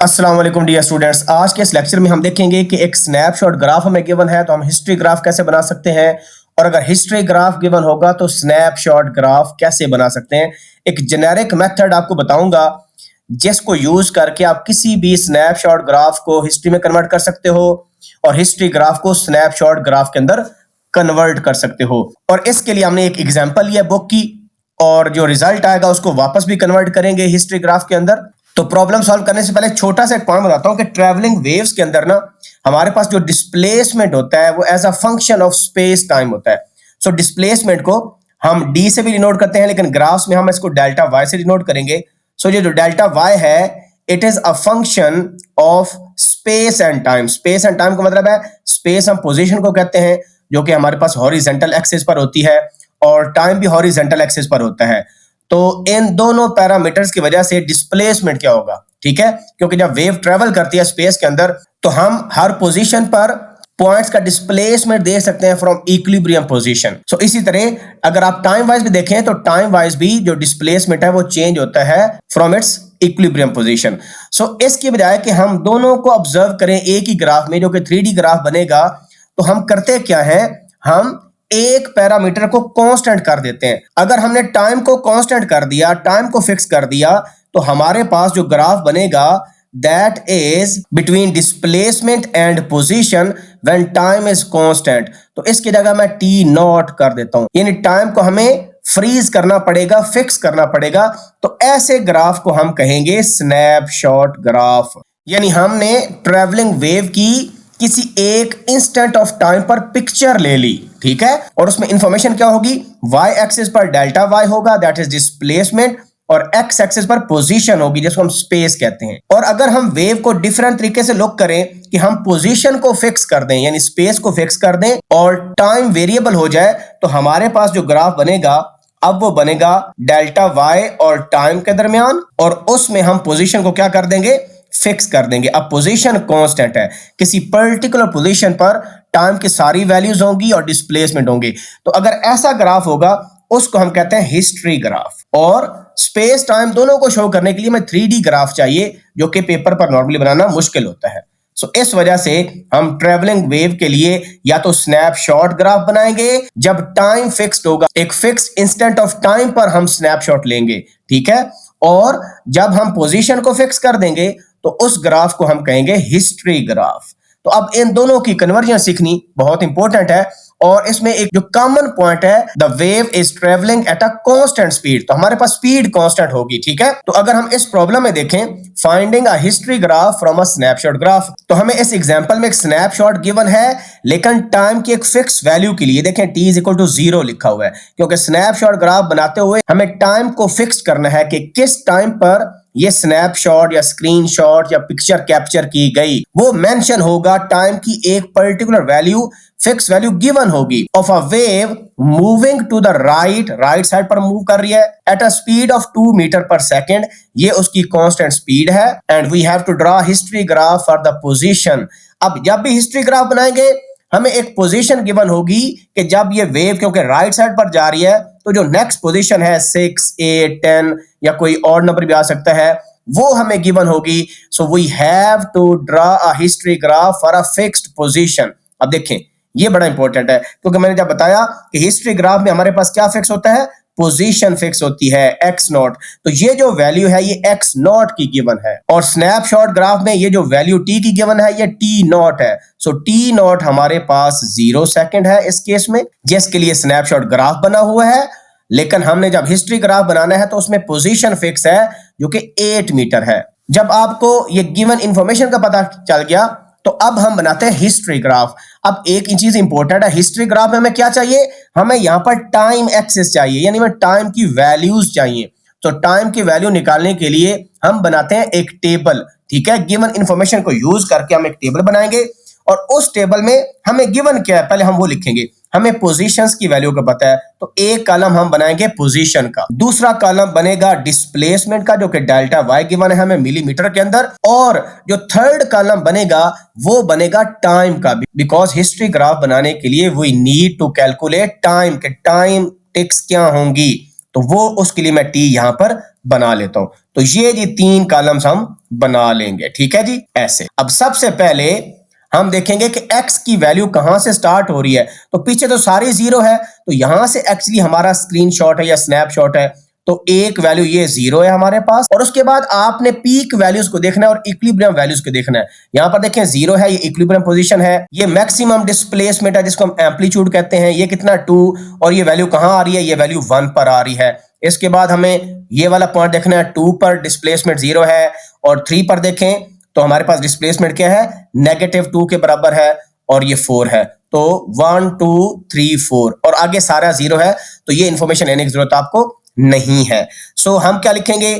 अस्सलाम वालेकुम dear students. आज के इस लेक्चर में हम देखेंगे कि एक स्नैपशॉट ग्राफ हमें गिवन है तो हम हिस्ट्री ग्राफ कैसे बना सकते हैं, और अगर हिस्ट्री ग्राफ गिवन होगा तो स्नैपशॉट ग्राफ कैसे बना सकते हैं। एक जेनेरिक मेथड आपको बताऊंगा जिसको यूज करके आप किसी भी स्नैपशॉट ग्राफ को हिस्ट्री में कन्वर्ट कर सकते हो और हिस्ट्री ग्राफ को स्नैपशॉट ग्राफ के अंदर कन्वर्ट कर सकते हो। और इसके लिए हमने एक एग्जाम्पल लिया बुक की, और जो रिजल्ट आएगा उसको वापस भी कन्वर्ट करेंगे हिस्ट्री ग्राफ के अंदर। तो प्रॉब्लम सॉल्व करने से पहले छोटा सा एक पॉइंट बताता हूं कि ट्रैवलिंग वेव्स के अंदर ना हमारे पास जो डिस्प्लेसमेंट होता है वो as a function of space time होता है। सो डिस्प्लेसमेंट को हम डी से भी डिनोट करते हैं, लेकिन ग्राफ्स में हम इसको डेल्टा वाई से डिनोट करेंगे। सो ये जो डेल्टा वाई है it is a function of space and time. Space and time का मतलब है स्पेस हम पोजीशन को कहते हैं जो कि हमारे पास हॉरिजॉन्टल एक्सिस पर होती है, और टाइम भी हॉरिजॉन्टल एक्सिस पर होता है। तो इन दोनों पैरामीटर्स की वजह से डिस्प्लेसमेंट क्या होगा, ठीक है, क्योंकि जब वेव ट्रेवल करती है स्पेस के अंदर तो हम हर पोजीशन पर पॉइंट्स का डिस्प्लेसमेंट देख सकते हैं फ्रॉम इक्विलिब्रियम पोजीशन। सो इसी तरह अगर आप टाइम वाइज भी देखें तो टाइम वाइज भी जो डिस्प्लेसमेंट है वो चेंज होता है फ्रॉम इट्स इक्विलिब्रियम पोजीशन। सो इसकी बजाय कि हम दोनों को ऑब्जर्व करें एक ही ग्राफ में जो कि 3D ग्राफ बनेगा, तो हम करते क्या है, हम एक पैरामीटर को कांस्टेंट कर देते हैं। अगर हमने टाइम को कांस्टेंट कर दिया, टाइम को फिक्स कर दिया, तो हमारे पास जो ग्राफ बनेगा that is between displacement and position when time is constant. तो इसकी जगह मैं टी नॉट कर देता हूं, यानी टाइम को हमें फ्रीज करना पड़ेगा, फिक्स करना पड़ेगा। तो ऐसे ग्राफ को हम कहेंगे स्नैपशॉट ग्राफ। यानी हमने ट्रेवलिंग वेव की किसी एक इंस्टेंट ऑफ टाइम पर पिक्चर ले ली, ठीक है, और उसमें इंफॉर्मेशन क्या होगी, वाई एक्सिस पर डेल्टा वाई होगा दैट इज डिस्प्लेसमेंट, और एक्स एक्सिस पर पोजीशन होगी जिसको हम स्पेस कहते हैं। और अगर हम वेव को डिफरेंट तरीके से लुक करें कि हम पोजीशन को फिक्स कर दें यानी स्पेस को फिक्स कर दें और टाइम वेरिएबल हो जाए, तो हमारे पास जो ग्राफ बनेगा अब वो बनेगा डेल्टा वाई और टाइम के दरमियान, और उसमें हम पोजीशन को क्या कर देंगे, फिक्स कर देंगे। अब पोजीशन कांस्टेंट है, किसी पर्टिकुलर पोजीशन पर टाइम की सारी वैल्यूज होंगी और डिस्प्लेसमेंट होंगे। तो अगर ऐसा ग्राफ होगा उसको हम कहते हैं हिस्ट्री ग्राफ। और स्पेस टाइम दोनों को शो करने के लिए हमें 3D ग्राफ चाहिए जो कि पेपर पर नॉर्मली बनाना मुश्किल होता है। सो इस वजह से हम ट्रेवलिंग वेव के लिए या तो स्नैपशॉट ग्राफ बनाएंगे, जब टाइम फिक्स्ड होगा एक फिक्स्ड इंस्टेंट ऑफ टाइम पर हम स्नैपशॉट लेंगे, ठीक है, और जब हम पोजीशन को फिक्स कर देंगे तो उस ग्राफ को हम कहेंगे हिस्ट्री ग्राफ। तो अब इन दोनों की कन्वर्जन सीखनी बहुत इंपॉर्टेंट है, और इसमें एक जो कॉमन पॉइंट है, the wave is travelling at a constant speed, तो हमारे पास स्पीड कांस्टेंट होगी, ठीक है। तो अगर हम इस प्रॉब्लम में देखें finding a history graph from a snapshot graph, तो हमें इस एग्जांपल में एक स्नैपशॉट गिवन है लेकिन टाइम की एक फिक्स वैल्यू के लिए देखें t इज इक्वल टू 0 लिखा हुआ है, क्योंकि स्नैपशॉट ग्राफ बनाते हुए हमें टाइम को फिक्स करना है कि किस टाइम पर ये स्नैपशॉट या स्क्रीनशॉट या पिक्चर कैप्चर की गई, वो मेंशन होगा। टाइम की एक particular value, fix value given होगी of a wave moving to the right side पर मूव कर रही है at a speed of 2 metre पर सेकेंड, ये उसकी कांस्टेंट स्पीड है। And we have to draw history graph for the position. अब जब भी हिस्ट्री ग्राफ बनाएंगे हमें एक पोजीशन गिवन होगी कि जब ये वेव क्योंकि राइट साइड पर जा रही है तो जो नेक्स्ट पोजीशन है 6, 8, 10 या कोई और नंबर भी आ सकता है, वो हमें गिवन होगी। So we have to draw a history graph for a fixed position. अब देखें ये बड़ा इंपॉर्टेंट है, क्योंकि मैंने जब बताया कि हिस्ट्री ग्राफ में हमारे पास क्या फिक्स होता है, पोजीशन फिक्स होती है x नॉट। तो ये जो वैल्यू है ये x नॉट की गिवन है, और स्नैपशॉट ग्राफ में ये जो वैल्यू t की गिवन है ये t नॉट है। सो t नॉट हमारे पास 0 सेकंड है इस केस में, जिसके लिए स्नैपशॉट ग्राफ बना हुआ है। लेकिन हमने जब हिस्ट्री ग्राफ बनाना है तो उसमें पोजीशन फिक्स है जो कि 8 मीटर है। जब आपको ये गिवन इंफॉर्मेशन का पता चल गया तो अब हम बनाते हैं हिस्ट्री ग्राफ। अब एक चीज इंपॉर्टेंट है, हिस्ट्री ग्राफ में हमें क्या चाहिए, हमें यहां पर टाइम एक्सिस चाहिए, यानी हमें टाइम की वैल्यूज चाहिए। तो टाइम की वैल्यू निकालने के लिए हम बनाते हैं एक टेबल, ठीक है, गिवन इंफॉर्मेशन को यूज करके हम एक टेबल बनाएंगे, और उस टेबल में हमें गिवन क्या है पहले हम वो लिखेंगे। हमें पोजीशंस की वैल्यू का पता है, तो एक कॉलम हम बनाएंगे पोजीशन का, दूसरा कॉलम बनेगा डिस्प्लेसमेंट का जो कि डेल्टा वाई गिवन है हमें मिलीमीटर के अंदर, और जो थर्ड कॉलम बनेगा वो बनेगा टाइम का, बिकॉज हिस्ट्री ग्राफ बनाने के लिए we need to calculate time के टाइम टिक्स क्या होंगी, तो वो उसके लिए मैं टी यहां पर बना लेता हूं। तो ये जी 3 कॉलम्स हम बना लेंगे, ठीक है जी, ऐसे। अब सबसे पहले हम देखेंगे कि x की वैल्यू कहां से स्टार्ट हो रही है। तो पीछे तो सारी जीरो है, तो यहां से एक्चुअली हमारा स्क्रीनशॉट है या स्नैपशॉट है। तो एक वैल्यू ये जीरो है हमारे पास, और उसके बाद आपने पीक वैल्यूज को देखना है और इक्विलिब्रियम वैल्यूज को देखना है। यहां पर देखें जीरो है, ये इक्विलिब्रियम पोजीशन है। ये मैक्सिमम डिस्प्लेसमेंट है जिसको हम एम्पलीट्यूड कहते हैं, ये कितना 2, और ये वैल्यू कहां आ रही है, ये वैल्यू 1 पर आ रही है। इसके बाद हमें ये वाला पॉइंट देखना है, 2 पर डिस्प्लेसमेंट 0 है, और 3 पर देखें तो हमारे पास डिस्प्लेसमेंट क्या है, -2 के बराबर है, और ये 4 है। तो 1 2 3 4, और आगे सारा 0 है, तो ये इंफॉर्मेशन लेने की जरूरत आपको नहीं है। सो हम क्या लिखेंगे,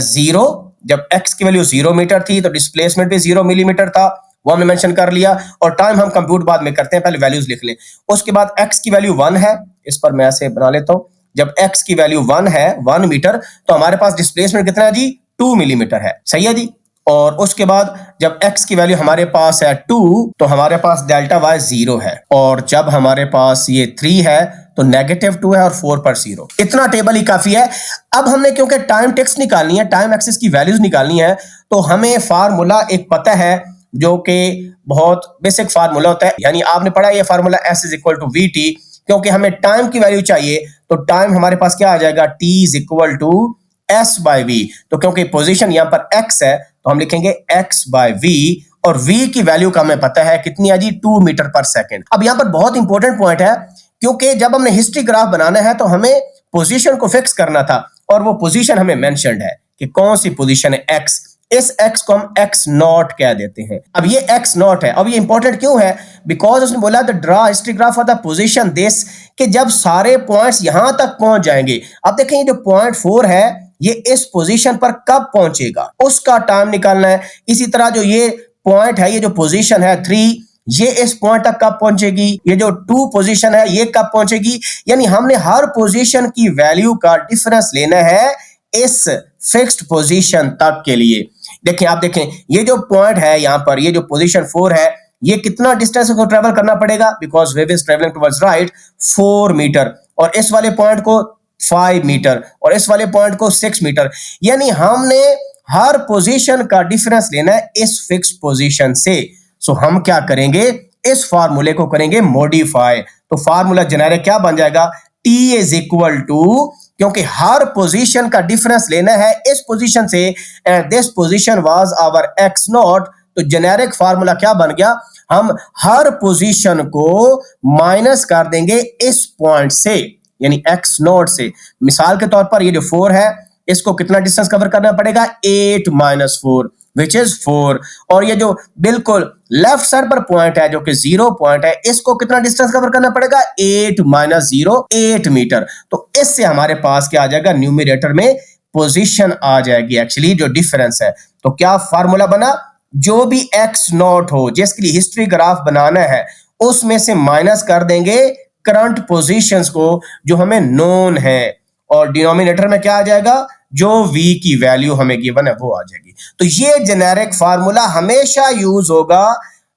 0, जब x की वैल्यू 0 मीटर थी तो डिस्प्लेसमेंट भी 0 मिलीमीटर था, वो हमने मेंशन कर लिया। और टाइम हम कंप्यूट बाद में करते हैं, पहले वैल्यूज लिख लें। उसके बाद x की वैल्यू 1 है, इस पर मैं ऐसे बना लेता हूं। जब x की वैल्यू 1 है, 1 मीटर, तो हमारे पास डिस्प्लेसमेंट कितना है जी, 2 मिलीमीटर है, सही है जी। और उसके बाद जब x की वैल्यू हमारे पास है 2, तो हमारे पास डेल्टा y 0 है, और जब हमारे पास ये 3 है तो -2 है, और 4 पर 0। इतना टेबल ही काफी है। अब हमने क्योंकि टाइम टेक्स्ट निकालनी है, टाइम एक्सिस की वैल्यूज निकालनी है, तो हमें फार्मूला एक पता है जो कि बहुत बेसिक फार्मूला होता है, यानी आपने पढ़ा ये फार्मूला S = VT। क्योंकि हमें टाइम की वैल्यू चाहिए, तो टाइम हमारे पास क्या आ जाएगा, T = S/V। तो क्योंकि पोजीशन यहां पर x है, तो हम लिखेंगे x/v, और v की वैल्यू का हमें पता है कितनी है जी, 2 मीटर पर सेकंड। अब यहां पर बहुत इंपॉर्टेंट पॉइंट है, क्योंकि जब हमने हिस्ट्री ग्राफ बनाना है तो हमें पोजीशन को फिक्स करना था, और वो पोजीशन हमें मेंशन्ड है कि कौन सी पोजीशन है, x। इस x को हम x0 कह देते हैं। अब ये x0 है। अब ये इंपॉर्टेंट क्यों है, बिकॉज उसने बोला the draw history graph for the position this, कि जब सारे पॉइंट्स यहां तक पहुंच जाएंगे। अब देखें ये जो पॉइंट 4 है, ये इस पोजीशन पर कब पहुंचेगा, उसका टाइम निकालना है। इसी तरह जो ये पॉइंट है, ये जो पोजीशन है 3, ये इस पॉइंट तक कब पहुंचेगी, ये जो 2 पोजीशन है ये कब पहुंचेगी। यानी हमने हर पोजीशन की वैल्यू का डिफरेंस लेना है इस फिक्स्ड पोजीशन तक के लिए। देखें, आप देखें ये जो पॉइंट है यहां पर, ये जो पोजीशन 4 है, ये कितना डिस्टेंस को ट्रेवल करना पड़ेगा, because wave is travelling towards right 4 metre, और इस वाले पॉइंट को 5 मीटर, और इस वाले पॉइंट को 6 मीटर। यानी हमने हर पोजीशन का डिफरेंस लेना है इस फिक्स पोजीशन से। सो हम क्या करेंगे, इस फार्मूले को करेंगे मॉडिफाई। तो फार्मूला जेनेरिक क्या बन जाएगा, T = क्योंकि हर पोजीशन का डिफरेंस लेना है इस पोजीशन से, and this position was our x0। तो जेनेरिक फार्मूला क्या बन गया, हम हर पोजीशन को माइनस कर देंगे इस पॉइंट से, यानी x0 से। मिसाल के तौर पर ये जो 4 है, इसको कितना डिस्टेंस कवर करना पड़ेगा, 8 - 4 विच इज 4। और ये जो बिल्कुल लेफ्ट साइड पर पॉइंट है जो कि 0 पॉइंट है, इसको कितना डिस्टेंस कवर करना पड़ेगा, 8 - 0 8 मीटर। तो इससे हमारे पास क्या आ जाएगा, न्यूमरेटर में पोजीशन आ जाएगी, एक्चुअली जो डिफरेंस है। तो क्या फार्मूला बना, जो भी x0 हो जिसके लिए हिस्ट्री ग्राफ बनाना है, उसमें से माइनस कर देंगे करंट पोजीशंस को जो हमें नोन है, और डिनोमिनेटर में क्या आ जाएगा, जो v की वैल्यू हमें गिवन है वो आ जाएगी। तो ये जेनेरिक फार्मूला हमेशा यूज होगा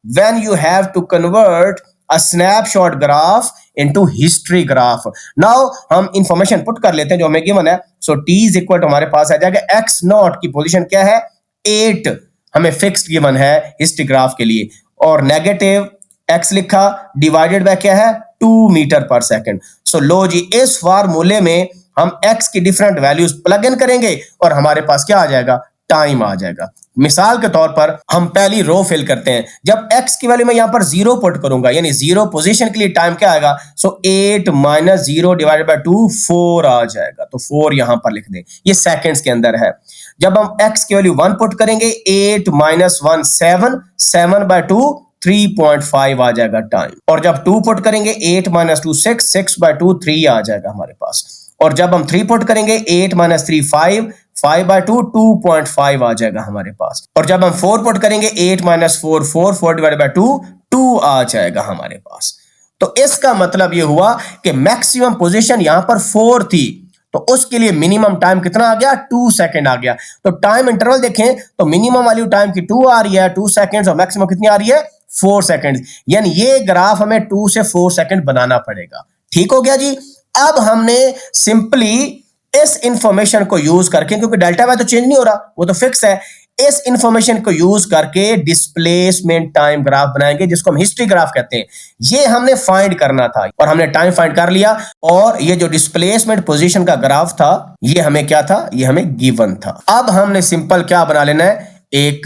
when you have to convert a snapshot graph into history graph. Now हम इंफॉर्मेशन पुट कर लेते हैं जो हमें गिवन है। सो t = हमारे पास आ जाएगा x0 की पोजीशन क्या है, 8 हमें फिक्स्ड गिवन है हिस्ट्री ग्राफ के लिए, और नेगेटिव x लिखा, डिवाइडेड बाय क्या है, 2 मीटर पर सेकंड। सो लो जी, इस फार्मूले में हम x की डिफरेंट वैल्यूज प्लग इन करेंगे और हमारे पास क्या आ जाएगा, टाइम आ जाएगा। मिसाल के तौर पर हम पहली रो फिल करते हैं। जब x की वैल्यू मैं यहां पर 0 पुट करूंगा, यानी 0 पोजीशन के लिए टाइम क्या आएगा, सो 8 - 0 डिवाइडेड बाय 2 4 आ जाएगा। तो 4 यहां पर लिख दें, ये सेकंड्स के अंदर है। जब हम x की वैल्यू 1 पुट करेंगे, 8 - 1 7 7/2 3.5 आ जाएगा टाइम। और जब 2 पुट करेंगे, 8 - 2 6 6/2 3 आ जाएगा हमारे पास। और जब हम 3 पुट करेंगे, 8 - 3 5 5/2 2.5 आ जाएगा हमारे पास। और जब हम 4 पुट करेंगे, 8 - 4 4 4 डिवाइडेड बाय 2 2 आ जाएगा हमारे पास। तो इसका मतलब ये हुआ कि मैक्सिमम पोजीशन यहां पर 4 थी, तो उसके लिए मिनिमम टाइम कितना आ गया, 2 सेकंड आ गया। तो टाइम इंटरवल देखें तो मिनिमम वैल्यू टाइम की 2 आ रही है, 2 सेकंड्स, और मैक्सिमम कितनी आ रही है, 4 सेकंड। यानी ये ग्राफ हमें 2 से 4 सेकंड बनाना पड़ेगा। ठीक हो गया जी। अब हमने सिंपली इस इंफॉर्मेशन को यूज करके, क्योंकि डेल्टा वाई तो चेंज नहीं हो रहा, वो तो फिक्स है, इस इंफॉर्मेशन को यूज करके डिस्प्लेसमेंट टाइम ग्राफ बनाएंगे, जिसको हम हिस्ट्री ग्राफ कहते हैं। ये हमने फाइंड करना था और हमने टाइम फाइंड कर लिया। और ये जो डिस्प्लेसमेंट पोजीशन का ग्राफ था, ये हमें क्या था, ये हमें गिवन था। अब हमने सिंपल क्या बना लेना है, एक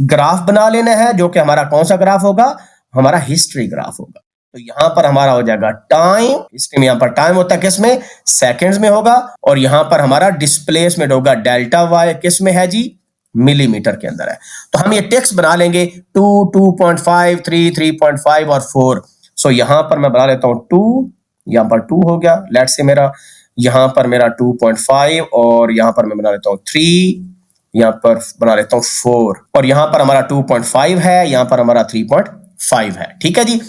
ग्राफ बना लेना है, जो कि हमारा कौन सा ग्राफ होगा, हमारा हिस्ट्री ग्राफ होगा। तो यहां पर हमारा हो जाएगा टाइम, हिस्ट्री में यहां पर टाइम होता है किसमें, सेकंड्स में होगा, और यहां पर हमारा डिस्प्लेसमेंट होगा डेल्टा वाई, किस में है जी, मिलीमीटर के अंदर है। तो हम ये टेक्स्ट बना लेंगे 2, 2.5, 3, 3.5 और 4। सो यहां पर मैं बना लेता हूं 2, यहां पर 2 हो गया, लेट्स से मेरा यहां पर मेरा 2.5, और यहां पर मैं बना लेता हूं 3, यहां पर बना लेता हूं 4, और यहां पर हमारा 2.5 है, यहां पर हमारा 3.5 है। ठीक है जी।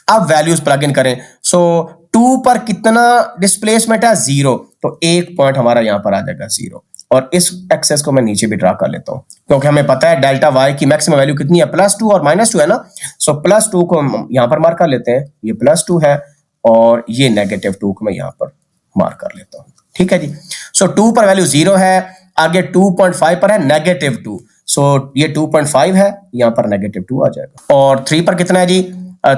अब वैल्यूज प्लग इन करें। सो 2 पर कितना डिस्प्लेसमेंट है, 0, तो एक पॉइंट हमारा यहां पर आ जाएगा 0। और इस एक्सेस को मैं नीचे भी ड्रा कर लेता हूं, क्योंकि हमें पता है डेल्टा वाई की मैक्सिमम वैल्यू कितनी है, +2 और -2 है ना। सो +2 को हम यहां पर मार्क कर लेते हैं, ये +2 है, और ये -2 को मैं यहां पर मार्क कर लेता हूं। ठीक है जी। सो 2 पर वैल्यू 0 है, आगे 2.5 पर है -2, सो ये 2.5 है, यहां पर -2 आ जाएगा। और 3 पर कितना है जी,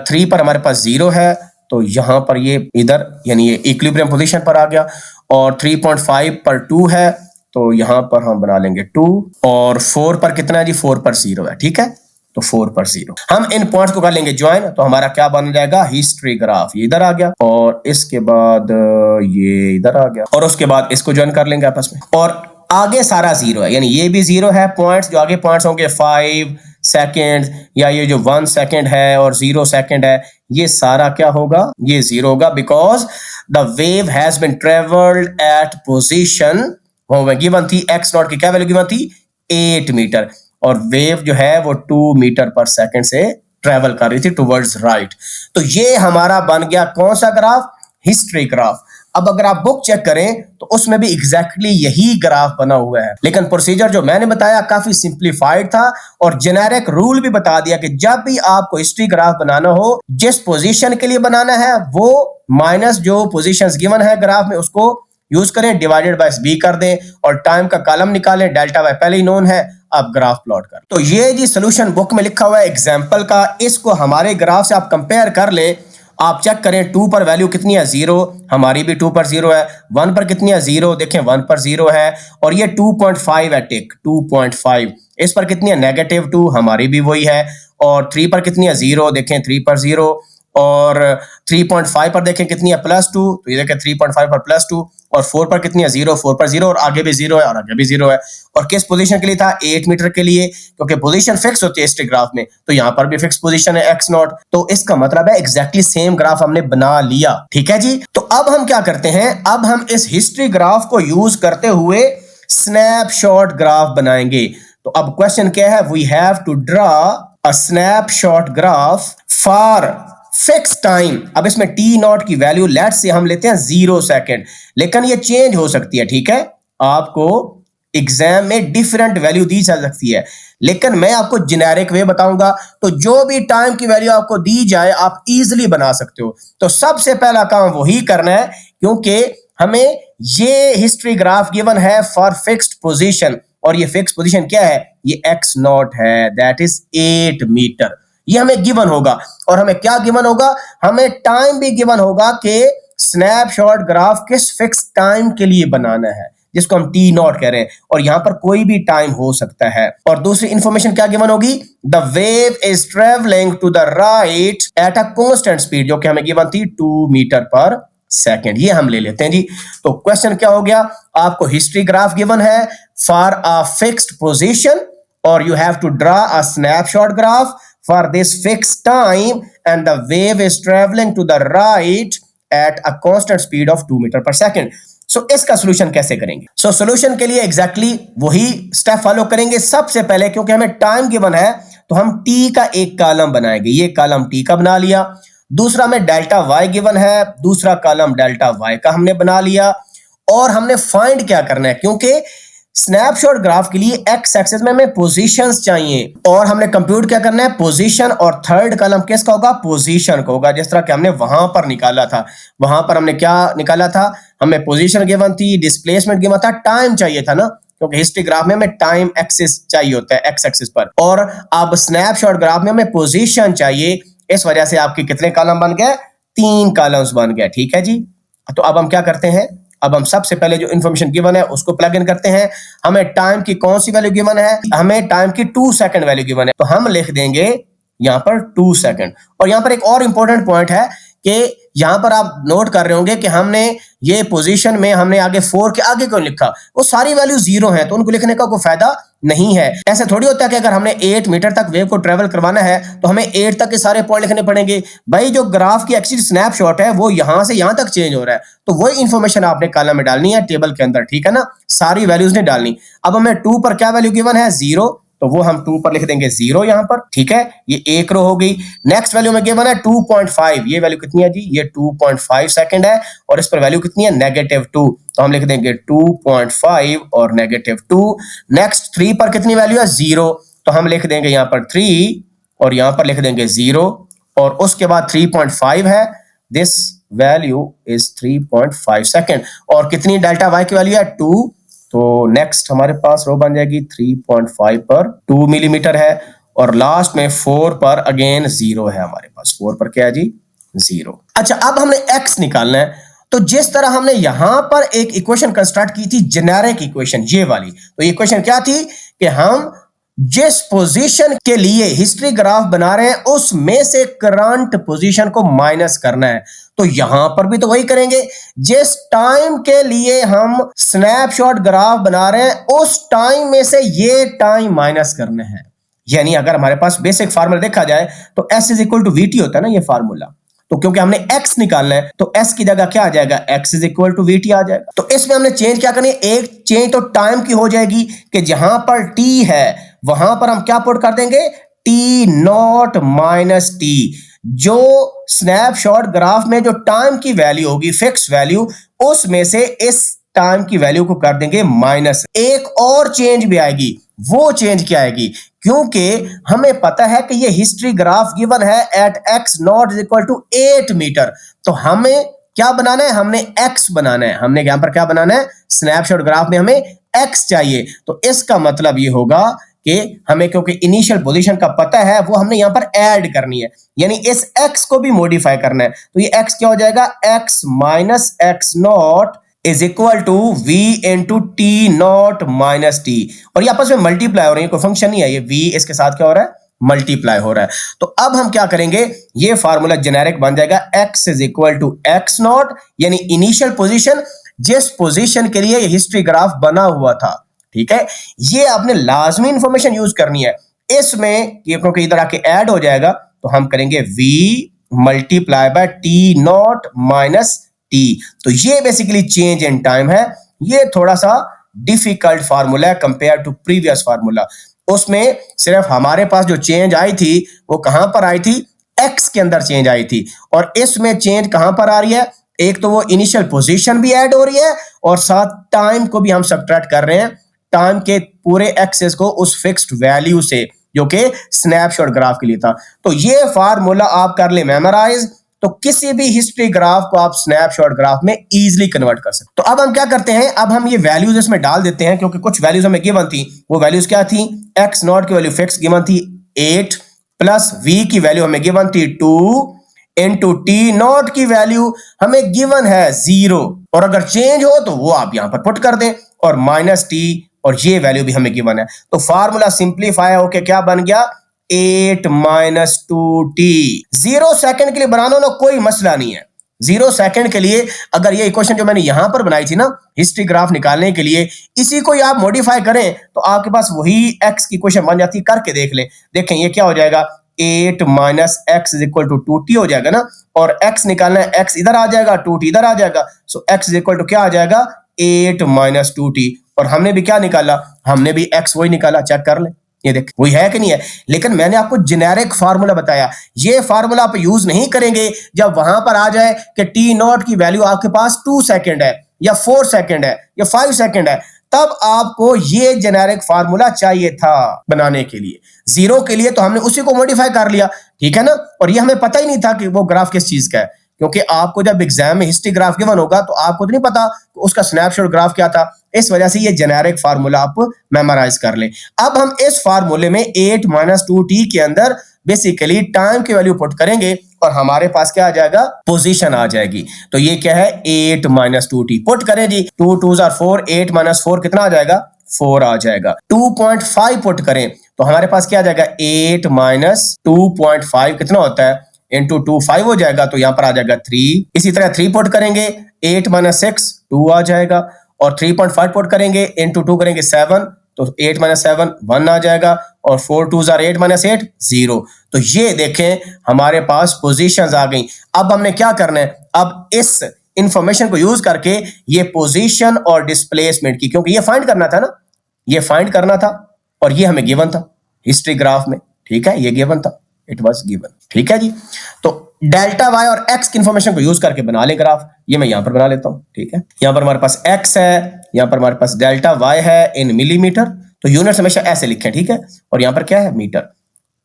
3 पर हमारे पास 0 है, तो यहां पर ये इधर यानी ये इक्विलिब्रियम पोजीशन पर आ गया। और 3.5 पर 2 है, तो यहां पर हम बना लेंगे 2, और 4 पर कितना है जी, 4 पर 0 है। ठीक है, तो 4 पर 0, हम इन पॉइंट्स को कर लेंगे ज्वाइन, तो हमारा क्या बन जाएगा, हिस्ट्री ग्राफ। ये इधर आ गया, और इसके बाद ये इधर आ गया, और उसके बाद इसको ज्वाइन कर लेंगे आपस में। और आगे सारा 0 है, यानी ये भी 0 है, पॉइंट्स जो आगे पॉइंट्स होंगे 5 सेकेंड, या ये जो 1 सेकेंड है और 0 सेकेंड है, ये सारा क्या होगा, ये 0 होगा, because the wave has been travelled at position given थी x0 की क्या वैल्यू गिवन थी, 8 मीटर, और वेव जो है वो 2 मीटर पर सेकंड से ट्रेवल कर रही थी टुवर्ड्स राइट। तो ये हमारा बन गया कौन सा ग्राफ, हिस्ट्री ग्राफ। अब अगर आप बुक चेक करें तो उसमें भी एग्जैक्टली यही ग्राफ बना हुआ है, लेकिन प्रोसीजर जो मैंने बताया काफी सिंप्लीफाइड था, और जेनेरिक रूल भी बता दिया कि जब भी आपको हिस्ट्री ग्राफ बनाना हो, जिस पोजीशन के लिए बनाना है वो माइनस जो पोजीशंस गिवन है ग्राफ में उसको यूज करें, डिवाइडेड बाय b कर दें, और टाइम का कॉलम निकालें, डेल्टा वाई पहले ही नोन है, आप ग्राफ प्लॉट कर। तो ये जी सोल्यूशन बुक में लिखा हुआ है एग्जांपल का, इसको हमारे ग्राफ से आप कंपेयर कर ले, आप चेक करें 2 पर वैल्यू कितनी है, 0, हमारी भी 2 पर 0 है, 1 पर कितनी है, 0, देखें 1 पर 0 है, और ये 2.5 है, टिक 2.5, इस पर कितनी है, -2, हमारी भी वही है, और 3 पर कितनी है, 0, देखें 3 पर 0, और 3.5 पर देखें कितनी है, +2, तो ये देखें 3.5 पर +2, और 4 पर कितनी है, 0, 4 पर 0, और आगे भी 0 है, और आगे भी 0 है। और किस पोजीशन के लिए था, 8 मीटर के लिए, क्योंकि पोजीशन फिक्स होती है हिस्ट्री ग्राफ में, तो यहां पर भी फिक्स पोजीशन है x0, तो इसका मतलब है एग्जैक्टली सेम ग्राफ हमने बना लिया। ठीक है जी। तो अब हम क्या करते हैं, अब हम इस हिस्ट्री ग्राफ को यूज करते हुए स्नैपशॉट ग्राफ बनाएंगे। तो अब क्वेश्चन क्या है, we have to draw a snapshot graph for fix time. अब इसमें t0 की वैल्यू लेट्स से हम लेते हैं 0 सेकेंड, लेकिन ये चेंज हो सकती है। ठीक है, आपको एग्जाम में डिफरेंट वैल्यू दी जा सकती है, लेकिन मैं आपको जेनेरिक वे बताऊंगा, तो जो भी टाइम की वैल्यू आपको दी जाए आप इजीली बना सकते हो। तो सबसे पहला काम वही करना है, क्योंकि हमें ये हिस्ट्री ग्राफ गिवन है फॉर फिक्स्ड पोजीशन, और ये फिक्स पोजीशन क्या है, ये x0 है, दैट इज 8 मीटर, ये हमें गिवन होगा। और हमें क्या गिवन होगा, हमें टाइम भी गिवन होगा कि स्नैपशॉट ग्राफ किस फिक्स टाइम के लिए बनाना है, जिसको हम t0 कह रहे हैं, और यहां पर कोई भी टाइम हो सकता है। और दूसरी इंफॉर्मेशन क्या गिवन होगी, the wave is travelling to the right at a constant speed, जो कि हमें गिवन थी 2 मीटर पर सेकेंड, ये हम ले लेते हैं जी। तो क्वेश्चन क्या हो गया, आपको हिस्ट्री ग्राफ गिवन है फॉर अ फिक्स्ड पोजीशन, और you have to draw a snapshot graph for this fixed time, and the wave is traveling to the right at a constant speed of 2 meter per second. So इसका solution कैसे करेंगे, so solution के लिए exactly वही step follow करेंगे। सबसे पहले क्योंकि हमें टाइम गिवन है, तो हम t का एक कॉलम बनाएंगे, ये कॉलम t का बना लिया। दूसरा में डेल्टा y गिवन है, दूसरा कॉलम डेल्टा y का हमने बना लिया। और हमने फाइंड क्या करना है, क्योंकि स्नैपशॉट ग्राफ के लिए एक्स एक्सिस में हमें पोजीशंस चाहिए और हमने कंप्यूट क्या करना है, पोजीशन, और थर्ड कॉलम किसका होगा, पोजीशन का होगा। जिस तरह कि हमने वहां पर निकाला था, वहां पर हमने क्या निकाला था, हमें पोजीशन गिवन थी, डिस्प्लेसमेंट गिवन था, टाइम चाहिए था ना, क्योंकि हिस्ट्री ग्राफ में हमें टाइम एक्सिस चाहिए होता है एक्स एक्सिस पर, और अब स्नैपशॉट ग्राफ में हमें पोजीशन चाहिए। इस वजह से आपके कितने कॉलम बन गए, 3 कॉलम्स बन गए। ठीक है जी। तो अब हम क्या करते हैं, अब हम सबसे पहले जो इन्फॉर्मेशन गिवन है उसको प्लग इन करते हैं। हमें टाइम की कौन सी वैल्यू गिवन है, हमें टाइम की 2 सेकंड वैल्यू गिवन है, तो हम लिख देंगे यहां पर 2 सेकंड। और यहां पर एक और इंपॉर्टेंट पॉइंट है कि यहां पर आप नोट कर रहे होंगे कि हमने ये पोजीशन में हमने आगे 4 के आगे क्यों लिखा, वो सारी वैल्यू 0 है तो उनको लिखने का कोई फायदा नहीं है। ऐसे थोड़ी होता है कि अगर हमने 8 मीटर तक वेव को ट्रेवल करवाना है तो हमें 8 तक के सारे पॉइंट लिखने पड़ेंगे। भाई जो ग्राफ की एक्चुअली स्नैपशॉट है वो यहां से यहां तक चेंज हो रहा है, तो वही इंफॉर्मेशन आपने कॉलम में डालनी है टेबल के अंदर। ठीक है ना, सारी वैल्यूज नहीं डालनी। अब हमें 2 पर क्या वैल्यू गिवन है, 0, तो वो हम 2 पर लिख देंगे 0 यहां पर। ठीक है, ये एक रो हो गई। नेक्स्ट वैल्यू में गिवन है 2.5, ये वैल्यू कितनी है जी, ये 2.5 सेकंड है, और इस पर वैल्यू कितनी है, -2, तो हम लिख देंगे 2.5 और -2। नेक्स्ट 3 पर कितनी वैल्यू है, 0, तो हम लिख देंगे यहां पर 3 और यहां पर लिख देंगे 0, और उसके बाद 3.5 है, दिस वैल्यू इज 3.5 सेकंड, और कितनी डेल्टा वाई की वैल्यू है, 2, तो नेक्स्ट हमारे पास रो बन जाएगी 3.5 पर 2 मिलीमीटर है, और लास्ट में 4 पर अगेन 0 है हमारे पास, 4 पर क्या है जी, 0। अच्छा, अब हमने x निकालना है, तो जिस तरह हमने यहां पर एक इक्वेशन कंस्ट्रक्ट की थी, जेनेरिक इक्वेशन ये वाली, तो इक्वेशन क्या थी कि हम जिस पोजीशन के लिए हिस्ट्री ग्राफ बना रहे हैं उसमें से करंट पोजीशन को माइनस करना है, तो यहां पर भी तो वही करेंगे। जिस टाइम के लिए हम स्नैपशॉट ग्राफ बना रहे हैं उस टाइम में से ये टाइम माइनस करना है। यानी अगर हमारे पास बेसिक फार्मूला देखा जाए तो S is equal to VT होता है ना, ये फार्मूला, तो क्योंकि हमने x निकालना है तो s की जगह क्या आ जाएगा, x is equal to VT आ जाएगा। तो इसमें हमने चेंज क्या करनी है, एक चेंज तो टाइम की हो जाएगी कि जहां पर t है वहां पर हम क्या पुट कर देंगे, t0 माइनस t। जो स्नैपशॉट ग्राफ में जो टाइम की वैल्यू होगी, फिक्स वैल्यू, उसमें से इस टाइम की वैल्यू को कर देंगे माइनस। एक और चेंज भी आएगी, वो चेंज क्या आएगी, क्योंकि हमें पता है कि ये हिस्ट्री ग्राफ गिवन है at x not is equal to 8 metre, तो हमें क्या बनाना है, हमने x बनाना है। हमने यहां पर क्या बनाना है, स्नैपशॉट ग्राफ में हमें x चाहिए, तो इसका मतलब ये होगा कि हमें क्योंकि इनिशियल पोजीशन का पता है वो हमने यहां पर ऐड करनी है, यानी इस x को भी मॉडिफाई करना है। तो ये x क्या हो जाएगा, x minus x not is equal to v into t not minus t, और ये आपस में मल्टीप्लाई हो रही है, कोई फंक्शन नहीं है, ये v इसके साथ क्या हो रहा है, मल्टीप्लाई हो रहा है। तो अब हम क्या करेंगे, ये फार्मूला जेनेरिक बन जाएगा, x is equal to x not, यानी इनिशियल पोजीशन, जिस पोजीशन के लिए ये हिस्ट्री ग्राफ बना हुआ था। ठीक है, ये आपने लाजमी इंफॉर्मेशन यूज करनी है इसमें, क्योंकि इधर आके ऐड हो जाएगा, तो हम करेंगे v multiply by T not minus T. तो ये बेसिकली चेंज इन टाइम है। ये थोड़ा सा डिफिकल्ट फार्मूला है कंपेयर टू प्रीवियस फार्मूला। उसमें सिर्फ हमारे पास जो चेंज आई थी वो कहां पर आई थी, x के अंदर चेंज आई थी, और इसमें चेंज कहां पर आ रही है, एक तो वो इनिशियल पोजीशन भी ऐड हो रही है और साथ टाइम को भी हम सब्ट्रैक्ट कर रहे हैं, टाइम के पूरे एक्सेस को उस फिक्स्ड वैल्यू से जो कि स्नैपशॉट ग्राफ के लिए था। तो ये फार्मूला आप कर ले मेमोराइज, तो किसी भी हिस्ट्री ग्राफ को आप स्नैपशॉट ग्राफ में इजीली कन्वर्ट कर सकते। तो अब हम क्या करते हैं, अब हम ये वैल्यूज इसमें डाल देते हैं, क्योंकि कुछ वैल्यूज हमें गिवन थी। वो वैल्यूज क्या थी, x नॉट की वैल्यू फिक्स गिवन थी 8, प्लस v की वैल्यू हमें गिवन थी 2, इंटू टी नॉट की वैल्यू हमें गिवन है 0, और अगर चेंज हो तो वो आप यहां पर पुट कर दें, और माइनस टी, और ये वैल्यू भी हमें गिवन है। तो फार्मूला सिंप्लीफाई होके क्या बन गया, 8 माइनस 2t। 0 सेकंड के लिए बनाना ना कोई मसला नहीं है, 0 सेकंड के लिए अगर ये इक्वेशन जो मैंने यहां पर बनाई थी ना हिस्ट्री ग्राफ निकालने के लिए, इसी को आप मॉडिफाई करें तो आपके पास वही x की इक्वेशन बन जाती है। करके देख लें, देखें ये क्या हो जाएगा, 8 minus x is equal to 2t हो जाएगा ना, और x निकालना है, x इधर आ जाएगा, 2t इधर आ जाएगा, सो x इज इक्वल टू क्या आ जाएगा, 8 माइनस 2t। और हमने भी क्या निकाला, हमने भी x वही निकाला, चेक कर लें, ये देख वही है कि नहीं है। लेकिन मैंने आपको जेनेरिक फार्मूला बताया, ये फार्मूला आप यूज नहीं करेंगे जब वहां पर आ जाए कि टी नॉट की वैल्यू आपके पास 2 सेकंड है या 4 सेकंड है या 5 सेकंड है, तब आपको ये जेनेरिक फार्मूला चाहिए था बनाने के लिए। जीरो के लिए तो हमने उसी को मॉडिफाई कर लिया, ठीक है ना। और ये हमें पता ही नहीं था कि वो ग्राफ किस चीज का है, क्योंकि आपको जब एग्जाम में हिस्ट्री ग्राफ गिवन होगा तो आपको तो नहीं पता उसका स्नैपशॉट ग्राफ क्या था। इस वजह से ये जेनेरिक फार्मूला आप मेमोराइज कर लें। अब हम इस फार्मूले में 8 - 2t के अंदर बेसिकली टाइम की वैल्यू पुट करेंगे और हमारे पास क्या आ जाएगा, पोजीशन आ जाएगी। तो ये क्या है, 8 - 2t पुट करें जी। 2 2 4, 8 - 4 कितना आ जाएगा, 4 आ जाएगा। 2.5 पुट करें तो हमारे पास क्या आ जाएगा, 8 - 2.5 कितना होता है, इंटू 2 5 हो जाएगा, तो यहां पर आ जाएगा 3। इसी तरह 3 पुट करेंगे, 8 - 6 2 आ जाएगा, और 3.5 पुट करेंगे, इंटू 2 करेंगे 7, तो 8 - 7 1 आ जाएगा, और 4 2 8 - 8 0। तो ये देखें हमारे पास पोजीशंस आ गई। अब हमने क्या करना है, अब इस इंफॉर्मेशन को यूज करके ये पोजीशन और डिस्प्लेसमेंट की, क्योंकि ये फाइंड करना था ना, ये फाइंड करना था और ये हमें गिवन था हिस्ट्री ग्राफ में, ठीक है, ये गिवन था, इट वाज गिवन, ठीक है जी। तो डेल्टा वाई और एक्स की इंफॉर्मेशन को यूज करके बना ले ग्राफ। ये मैं यहां पर बना लेता हूं, ठीक है। यहां पर हमारे पास एक्स है, यहां पर हमारे पास डेल्टा वाई है इन मिलीमीटर, तो यूनिट्स हमेशा ऐसे लिखें, ठीक है। और यहां पर क्या है, मीटर,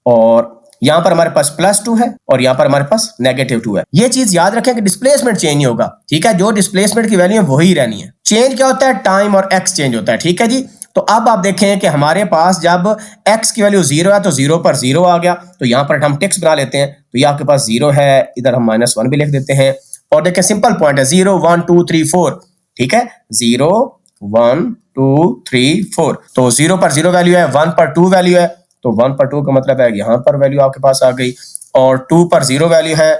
और यहां पर हमारे पास +2 है और यहां पर हमारे पास -2 है। ये चीज याद रखें कि डिस्प्लेसमेंट चेंज नहीं होगा, ठीक है, जो डिस्प्लेसमेंट की वैल्यू है वही रहनी है। चेंज क्या होता है, टाइम और एक्स चेंज होता है, ठीक है जी। तो अब आप देखें कि हमारे पास जब x की वैल्यू 0 है तो 0 पर 0 आ गया, तो यहां पर हम टिक्स बना लेते हैं, तो ये आपके पास 0 है, इधर हम -1 भी लिख देते हैं। और देखें सिंपल पॉइंट है, 0 1 2 3 4, ठीक है, 0 1 2 3 4, तो 0 पर 0 वैल्यू है, 1 पर 2 वैल्यू है, तो 1 पर 2 का मतलब है यहां पर वैल्यू आपके पास आ गई, और 2 पर 0 वैल्यू है,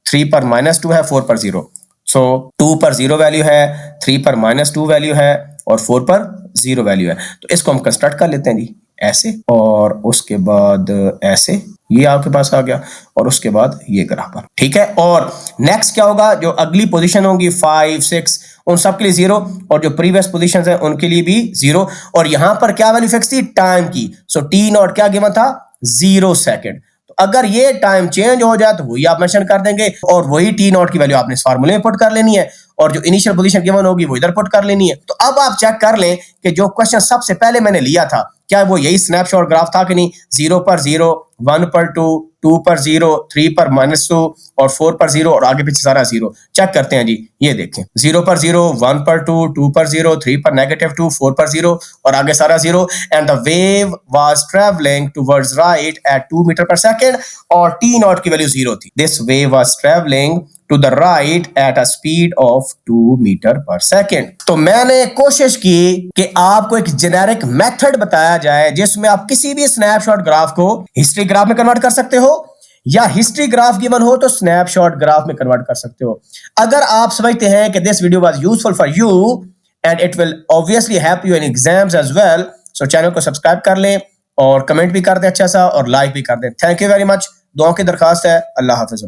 3 पर -2 है, 4 पर 0, सो 2 पर 0 वैल्यू है, 3 पर -2 वैल्यू है, और 4 पर 0 वैल्यू है। तो इसको हम कंस्ट्रक्ट कर लेते हैं जी, ऐसे, और उसके बाद ऐसे, ये आपके पास आ गया, और उसके बाद ये ग्राफ, ठीक है। और नेक्स्ट क्या होगा, जो अगली पोजीशन होगी 5 6 उन सब के लिए 0, और जो प्रीवियस पोजीशन है उनके लिए भी 0, और यहां पर क्या वैल्यू फिक्स थी, टाइम की। सो टी नॉट क्या गिवन था, 0 सेकेंड। तो अगर ये टाइम चेंज हो जाए तो वही आप मेंशन कर देंगे, और वही टी नॉट की वैल्यू आपने इस फार्मूले में पुट कर लेनी है, और जो इनिशियल पोजीशन गिवन होगी वो इधर पुट कर लेनी है। तो अब आप चेक कर लें कि जो क्वेश्चन सबसे पहले मैंने लिया था क्या वो यही स्नैपशॉट ग्राफ था कि नहीं। 0 पर 0, 1 पर 2, 2 पर 0, 3 पर -2, और 4 पर 0, और आगे पीछे सारा 0। चेक करते हैं जी, ये देखें 0 पर 0, 1 पर 2, 2 पर 0, 3 पर -2, 4 पर 0, और आगे सारा 0। And the wave was travelling towards right at 2 metre पर सेकेंड, और टी नॉट की वैल्यू 0 थी। This wave was travelling to the right at a speed of 2 metre पर सेकेंड। तो मैंने कोशिश की कि आपको एक जेनेरिक मेथड बताया जाए जिसमें आप किसी भी स्नैपशॉट ग्राफ को हिस्ट्री ग्राफ में कन्वर्ट कर सकते हो, या हिस्ट्री ग्राफ गिवन हो तो स्नैपशॉट ग्राफ में कन्वर्ट कर सकते हो। अगर आप समझते हैं कि this video was useful for you and it will obviously help you in exams as well, so channel को सब्सक्राइब कर लें, और कमेंट भी कर दें अच्छा सा, और लाइक भी कर दें। Thank you very much. दुआओं की दरखास्त है। अल्लाह हाफिज़।